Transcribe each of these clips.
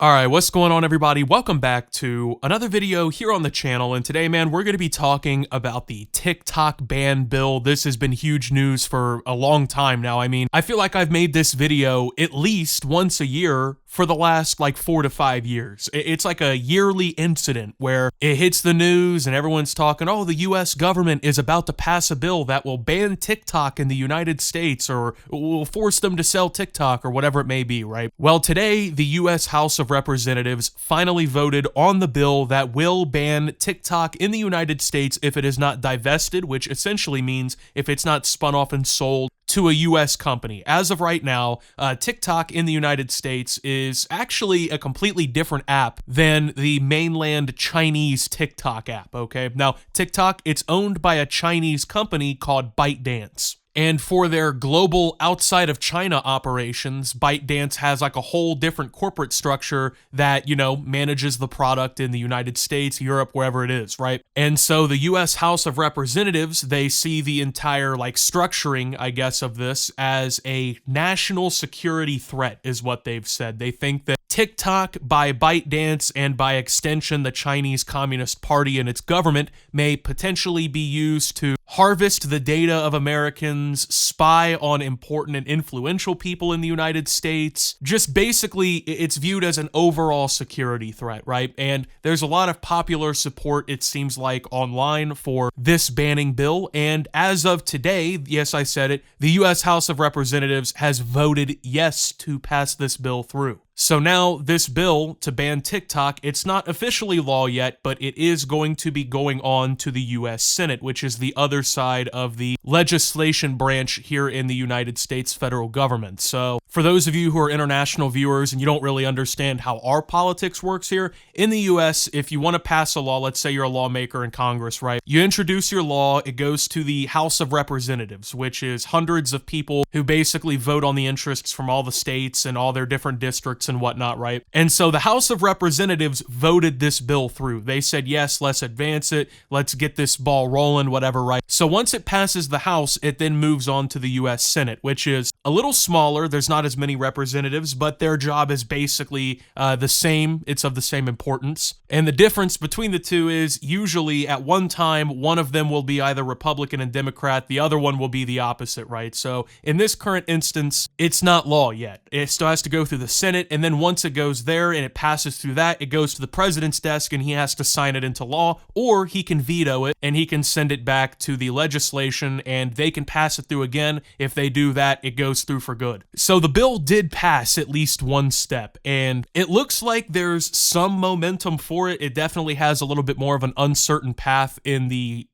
Alright, what's going on everybody? Welcome back to another video here on the channel, and today, man, we're going to be talking about the TikTok ban bill. This has been huge news for a long time now. I mean, I feel like I've made this video at least once a year for the last like 4 to 5 years. It's like a yearly incident where it hits the news and everyone's talking, oh, the US government is about to pass a bill that will ban TikTok in the United States or will force them to sell TikTok or whatever it may be, right? Well, today, the US House of Representatives finally voted on the bill that will ban TikTok in the United States if it is not divested, which essentially means if it's not spun off and sold to a US company. As of right now, TikTok in the United States is actually a completely different app than the mainland Chinese TikTok app, okay? Now, TikTok, it's owned by a Chinese company called ByteDance. And for their global outside of China operations, ByteDance has like a whole different corporate structure that, manages the product in the United States, Europe, wherever it is, right? And so the US House of Representatives, they see the entire like structuring, I guess, of this as a national security threat is what they've said. They think that TikTok, by ByteDance and by extension the Chinese Communist Party and its government, may potentially be used to harvest the data of Americans, spy on important and influential people in the United States. Just basically, it's viewed as an overall security threat, right? And there's a lot of popular support, it seems like, online for this banning bill. And as of today, yes, I said it, the US House of Representatives has voted yes to pass this bill through. So now this bill to ban TikTok, it's not officially law yet, but it is going to be going on to the US Senate, which is the other side of the legislation branch here in the United States federal government. So for those of you who are international viewers and you don't really understand how our politics works here, in the US, if you want to pass a law, let's say you're a lawmaker in Congress, right? You introduce your law, it goes to the House of Representatives, which is hundreds of people who basically vote on the interests from all the states and all their different districts and whatnot, right? And so the House of Representatives voted this bill through. They said, yes, let's advance it, let's get this ball rolling, whatever, right? So once it passes the House, it then moves on to the US Senate, which is a little smaller. There's not as many representatives, but their job is basically the same. It's of the same importance. And the difference between the two is usually at one time, one of them will be either Republican and Democrat, the other one will be the opposite, right? So in this current instance, it's not law yet. It still has to go through the Senate, and then once it goes there and it passes through that, it goes to the president's desk and he has to sign it into law, or he can veto it and he can send it back to the legislation and they can pass it through again. If they do that, it goes through for good. So the bill did pass at least one step, and it looks like there's some momentum for it. It definitely has a little bit more of an uncertain path in the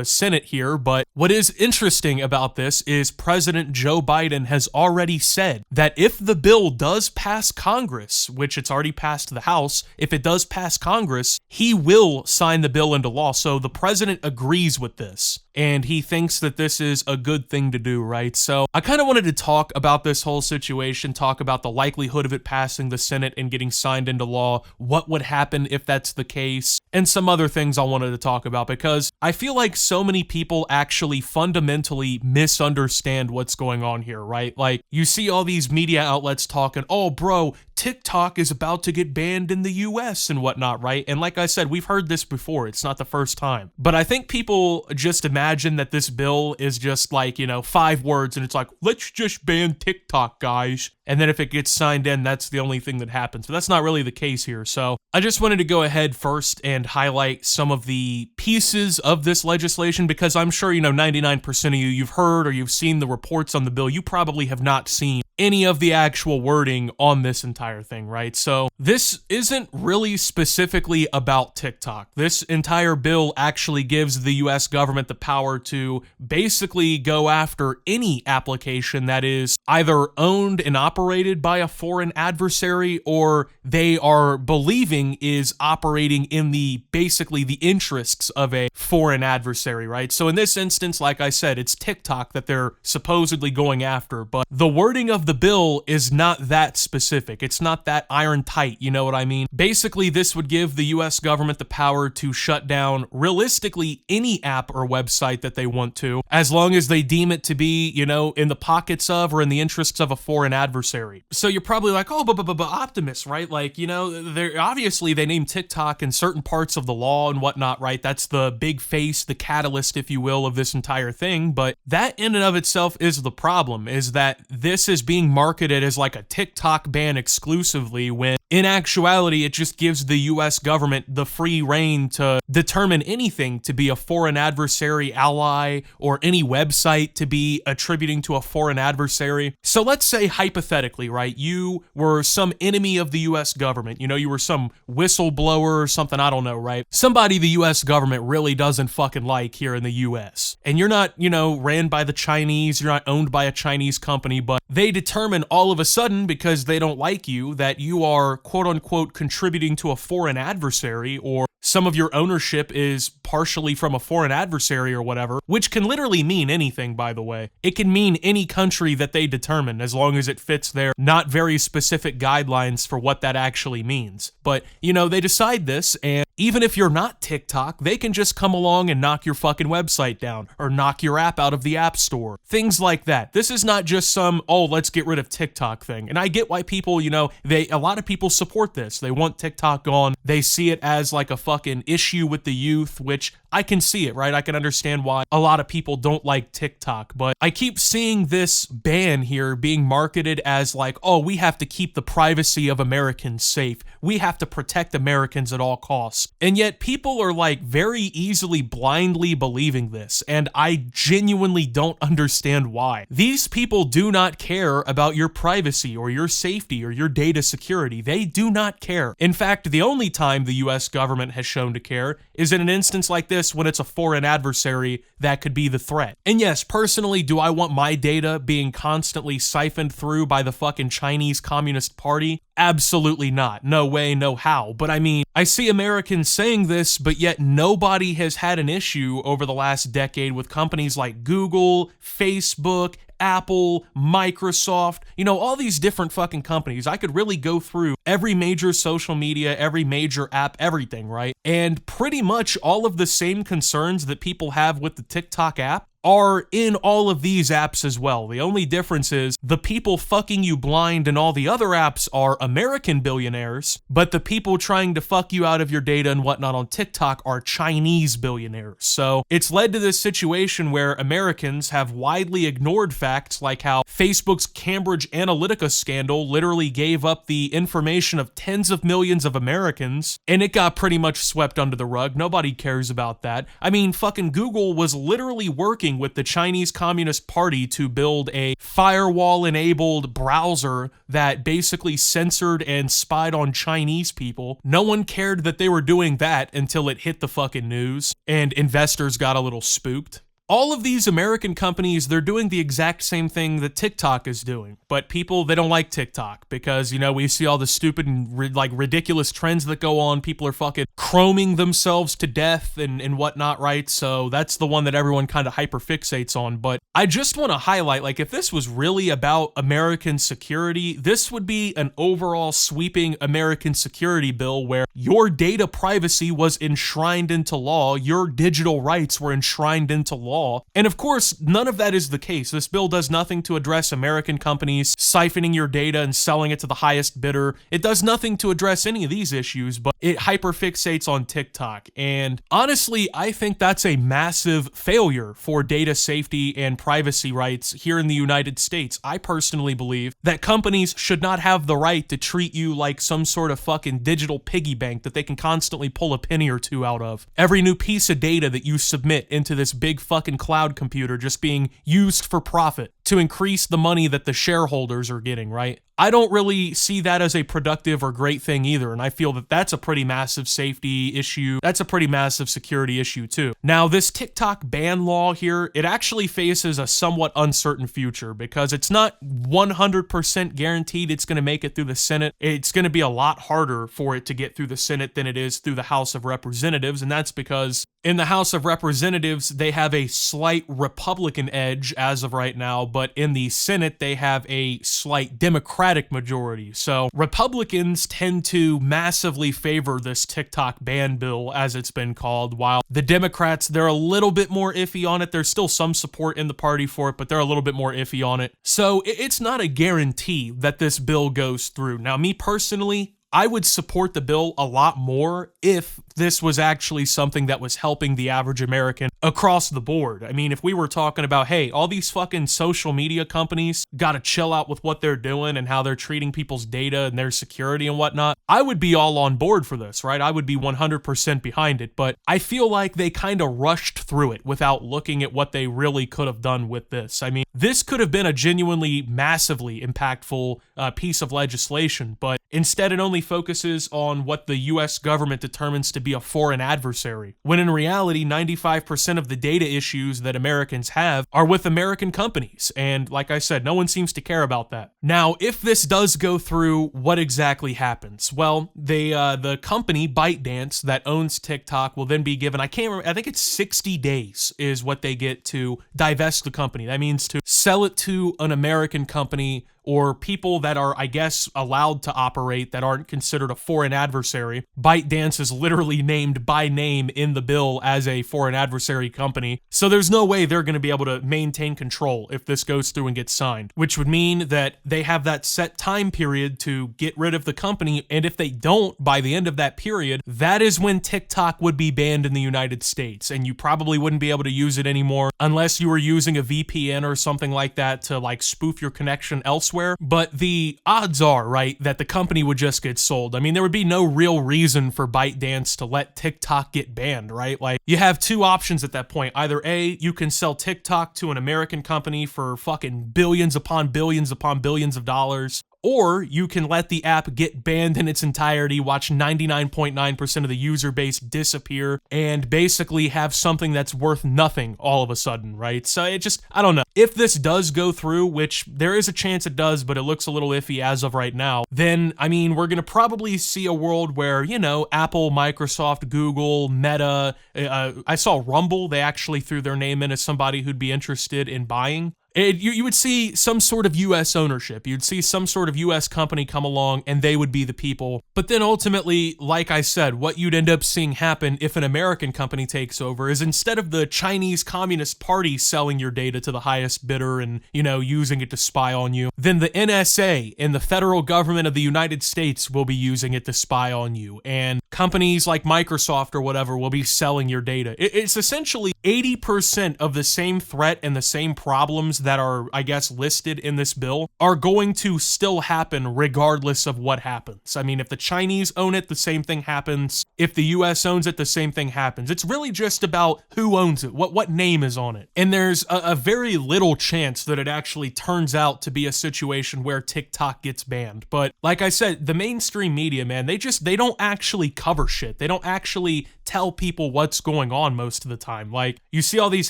Senate here, but what is interesting about this is President Joe Biden has already said that if the bill does pass Congress, which it's already passed the House, if it does pass Congress, he will sign the bill into law. So the president agrees with this, and he thinks that this is a good thing to do, right? So I kind of wanted to talk about this whole situation, talk about the likelihood of it passing the Senate and getting signed into law, what would happen if that's the case, and some other things I wanted to talk about, because I feel like so many people actually fundamentally misunderstand what's going on here, right? Like, you see all these media outlets talking, oh, bro, TikTok is about to get banned in the US and whatnot, right? And like I said, we've heard this before. It's not the first time. But I think people just imagine that this bill is just like, 5 words and it's like, let's just ban TikTok, guys. And then if it gets signed in, that's the only thing that happens. But that's not really the case here. So I just wanted to go ahead first and highlight some of the pieces of this legislation, because I'm sure, 99% of you've heard or you've seen the reports on the bill. You probably have not seen any of the actual wording on this entire thing, right? So this isn't really specifically about TikTok. This entire bill actually gives the US government the power to basically go after any application that is either owned and operated by a foreign adversary, or they are believing is operating in basically the interests of a foreign adversary, right? So in this instance, like I said, it's TikTok that they're supposedly going after, but the wording of of the bill is not that specific. It's not that iron tight, you know what I mean? Basically, this would give the US government the power to shut down realistically any app or website that they want to, as long as they deem it to be, you know, in the pockets of or in the interests of a foreign adversary. So you're probably like, oh, but Optimus, right? Like, you know, they're obviously they named TikTok in certain parts of the law and whatnot, right? That's the big face, the catalyst, if you will, of this entire thing. But that in and of itself is the problem, is that this is being marketed as like a TikTok ban exclusively, when in actuality, it just gives the US government the free rein to determine anything to be a foreign adversary ally, or any website to be attributing to a foreign adversary. So let's say hypothetically, right, you were some enemy of the US government, you know, you were some whistleblower or something, I don't know, right? Somebody the US government really doesn't fucking like here in the US. And you're not, you know, ran by the Chinese, you're not owned by a Chinese company, but they determine all of a sudden, because they don't like you, that you are quote unquote contributing to a foreign adversary, or some of your ownership is partially from a foreign adversary or whatever, which can literally mean anything, by the way. It can mean any country that they determine, as long as it fits their not very specific guidelines for what that actually means. But, you know, they decide this, and even if you're not TikTok, they can just come along and knock your fucking website down, or knock your app out of the App Store. Things like that. This is not just some, oh, let's get rid of TikTok thing. And I get why people, you know, a lot of people support this. They want TikTok gone. They see it as like a fucking issue with the youth, which I can see it, right? I can understand why a lot of people don't like TikTok, but I keep seeing this ban here being marketed as like, oh, we have to keep the privacy of Americans safe. We have to protect Americans at all costs. And yet people are like very easily blindly believing this, and I genuinely don't understand why. These people do not care about your privacy or your safety or your data security. They do not care. In fact, the only time the US government has shown to care is in an instance like this, when it's a foreign adversary that could be the threat. And yes, personally, do I want my data being constantly siphoned through by the fucking Chinese Communist Party? Absolutely not. No way, no how. But I mean, I see Americans saying this, but yet nobody has had an issue over the last decade with companies like Google, Facebook, Apple, Microsoft, you know, all these different fucking companies. I could really go through every major social media, every major app, everything, right? And pretty much all of the same concerns that people have with the TikTok app are in all of these apps as well. The only difference is the people fucking you blind in all the other apps are American billionaires, but the people trying to fuck you out of your data and whatnot on TikTok are Chinese billionaires. So it's led to this situation where Americans have widely ignored facts like how Facebook's Cambridge Analytica scandal literally gave up the information of tens of millions of Americans, and it got pretty much swept under the rug. Nobody cares about that. I mean, fucking Google was literally working with the Chinese Communist Party to build a firewall-enabled browser that basically censored and spied on Chinese people. No one cared that they were doing that until it hit the fucking news, and investors got a little spooked. All of these American companies, they're doing the exact same thing that TikTok is doing, but people, they don't like TikTok because, you know, we see all the stupid and ridiculous trends that go on. People are fucking chroming themselves to death and whatnot, right? So that's the one that everyone kind of hyperfixates on. But I just want to highlight, like, if this was really about American security, this would be an overall sweeping American security bill where your data privacy was enshrined into law, your digital rights were enshrined into law. And of course, none of that is the case. This bill does nothing to address American companies siphoning your data and selling it to the highest bidder. It does nothing to address any of these issues, but it hyperfixates on TikTok. And honestly, I think that's a massive failure for data safety and privacy rights here in the United States. I personally believe that companies should not have the right to treat you like some sort of fucking digital piggy bank that they can constantly pull a penny or two out of. Every new piece of data that you submit into this big fucking cloud computer just being used for profit to increase the money that the shareholders are getting, right? I don't really see that as a productive or great thing either, and I feel that that's a pretty massive safety issue. That's a pretty massive security issue too. Now, this TikTok ban law here, it actually faces a somewhat uncertain future because it's not 100% guaranteed it's going to make it through the Senate. It's going to be a lot harder for it to get through the Senate than it is through the House of Representatives, and that's because In the House of Representatives, they have a slight Republican edge as of right now, but in the Senate, they have a slight Democratic majority. So Republicans tend to massively favor this TikTok ban bill, as it's been called, while the Democrats, they're a little bit more iffy on it. There's still some support in the party for it, but they're a little bit more iffy on it. So it's not a guarantee that this bill goes through. Now, me personally, I would support the bill a lot more if this was actually something that was helping the average American across the board. I mean, if we were talking about, hey, all these fucking social media companies gotta chill out with what they're doing and how they're treating people's data and their security and whatnot, I would be all on board for this, right? I would be 100% behind it, but I feel like they kind of rushed through it without looking at what they really could have done with this. I mean, this could have been a genuinely massively impactful piece of legislation, but instead it only focuses on what the US government determines to be a foreign adversary, when in reality 95% of the data issues that Americans have are with American companies, and like I said, no one seems to care about that. Now, if this does go through, what exactly happens? Well, the company ByteDance that owns TikTok will then be given, I can't remember, I think it's 60 days is what they get to divest the company. That means to sell it to an American company or people that are, I guess, allowed to operate that aren't considered a foreign adversary. ByteDance is literally named by name in the bill as a foreign adversary company, so there's no way they're going to be able to maintain control if this goes through and gets signed, which would mean that they have that set time period to get rid of the company, and if they don't by the end of that period, that is when TikTok would be banned in the United States, and you probably wouldn't be able to use it anymore unless you were using a VPN or something like that to like spoof your connection elsewhere. But the odds are, right, that the company would just get sold. I mean, there would be no real reason for ByteDance to let TikTok get banned, right? Like, you have two options at that point. Either A, you can sell TikTok to an American company for fucking billions upon billions upon billions of dollars, or you can let the app get banned in its entirety, watch 99.9% of the user base disappear, and basically have something that's worth nothing all of a sudden, right? So it just, I don't know. If this does go through, which there is a chance it does, but it looks a little iffy as of right now, then, I mean, we're going to probably see a world where, you know, Apple, Microsoft, Google, Meta, I saw Rumble, they actually threw their name in as somebody who'd be interested in buying. You would see some sort of U.S. ownership. You'd see some sort of U.S. company come along and they would be the people. But then ultimately, like I said, what you'd end up seeing happen if an American company takes over is instead of the Chinese Communist Party selling your data to the highest bidder and, you know, using it to spy on you, then the NSA and the federal government of the United States will be using it to spy on you. And companies like Microsoft or whatever will be selling your data. It's essentially 80% of the same threat and the same problems that are, I guess, listed in this bill are going to still happen regardless of what happens. I mean, if the Chinese own it, the same thing happens. If the US owns it, the same thing happens. It's really just about who owns it, what name is on it. And there's a very little chance that it actually turns out to be a situation where TikTok gets banned. But like I said, the mainstream media, man, they don't actually cover shit. They don't actually tell people what's going on most of the time. Like, you see all these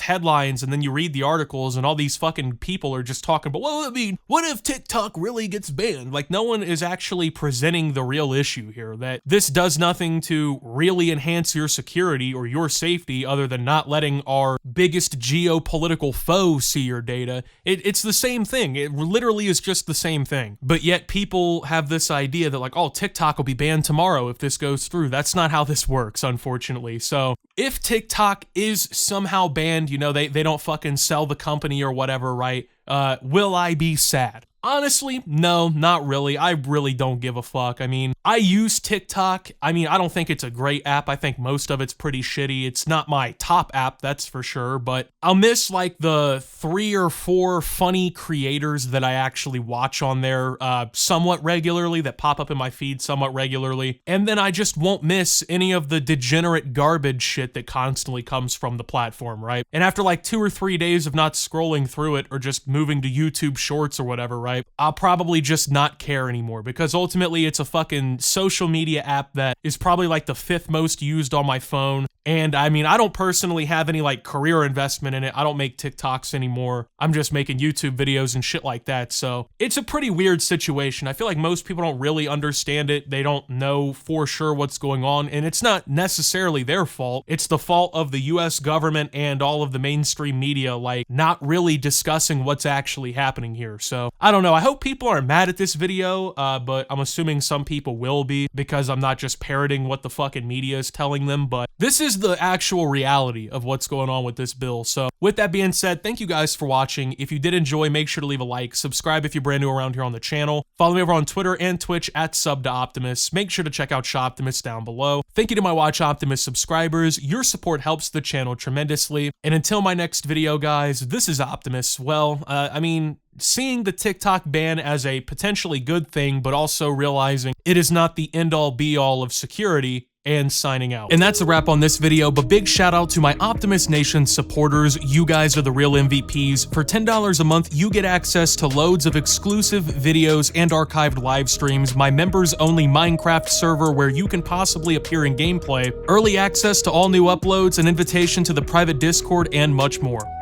headlines and then you read the articles and all these fucking people are just talking about, well, I mean, what if TikTok really gets banned? Like, no one is actually presenting the real issue here, that this does nothing to really enhance your security or your safety other than not letting our biggest geopolitical foe see your data. It's the same thing. It literally is just the same thing. But yet people have this idea that like, oh, TikTok will be banned tomorrow if this goes through. That's not how this works, unfortunately. So if TikTok is somehow banned, you know, they don't fucking sell the company or whatever, right? Will I be sad? Honestly, no, not really. I really don't give a fuck. I mean, I use TikTok. I mean, I don't think it's a great app. I think most of it's pretty shitty. It's not my top app, that's for sure, but I'll miss like the 3 or 4 funny creators that I actually watch on there somewhat regularly, that pop up in my feed somewhat regularly, and then I just won't miss any of the degenerate garbage shit that constantly comes from the platform, right? And after like 2 or 3 days of not scrolling through it or just moving to YouTube Shorts or whatever, right? I'll probably just not care anymore, because ultimately it's a fucking social media app that is probably like the 5th most used on my phone. And I mean, I don't personally have any like career investment in it. I don't make TikToks anymore. I'm just making YouTube videos and shit like that. So it's a pretty weird situation. I feel like most people don't really understand it. They don't know for sure what's going on, and it's not necessarily their fault. It's the fault of the US government and all of the mainstream media, like not really discussing what's actually happening here. So I don't know. I hope people aren't mad at this video, but I'm assuming some people will be because I'm not just parroting what the fucking media is telling them, but this is the actual reality of what's going on with this bill. So with that being said, thank you guys for watching. If you did enjoy, make sure to leave a like, subscribe if you're brand new around here on the channel, follow me over on Twitter and Twitch at @SubToOptimus. Make sure to check out Shoptimus down below. Thank you to my Watch Optimus subscribers. Your support helps the channel tremendously. And until my next video, guys, this is Optimus. Well, I mean, seeing the TikTok ban as a potentially good thing, but also realizing it is not the end-all be-all of security, and signing out. And that's a wrap on this video, but big shout out to my Optimus Nation supporters. You guys are the real MVPs. For $10 a month, you get access to loads of exclusive videos and archived live streams, my members-only Minecraft server where you can possibly appear in gameplay, early access to all new uploads, an invitation to the private Discord, and much more.